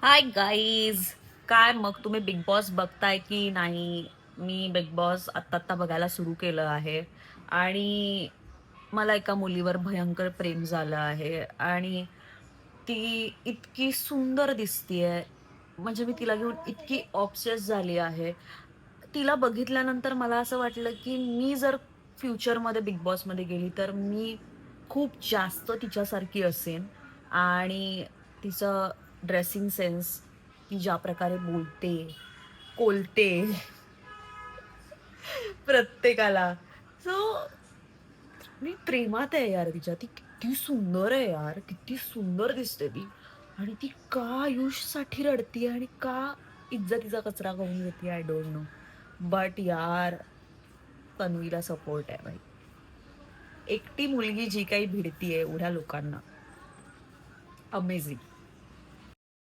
Hi guys. काय मग तुम्ही बिग बॉस बघताय की नाही? मी बिग बॉस आत्ता आत्ता बघायला सुरू केलं आहे आणि मला एका मुलीवर भयंकर प्रेम झालं आहे आणि ती इतकी सुंदर दिसतीये. म्हणजे मी तिला घेऊन इतकी ऑब्सेस झाली आहे. तिला बघितल्यानंतर मला असं वाटलं की मी जर फ्युचरमध्ये बिग बॉसमध्ये गेली तर मी खूप जास्त तिच्यासारखी असेन आणि तिचं ड्रेसिंग सेन्स, ती ज्या प्रकारे बोलते, कोलते प्रत्येकाला. सो मी प्रेमात आहे यार तिच्या. ती किती सुंदर आहे यार, किती सुंदर दिसते ती. आणि ती का आयुषसाठी रडतीये आणि का इज्जतीचा कचरा करून घेते आय डोंट नो. बट यार तन्वीला सपोर्ट आहे भाई. एकटी मुलगी जी काही भिडतीये एवढ्या लोकांना, अमेझिंग.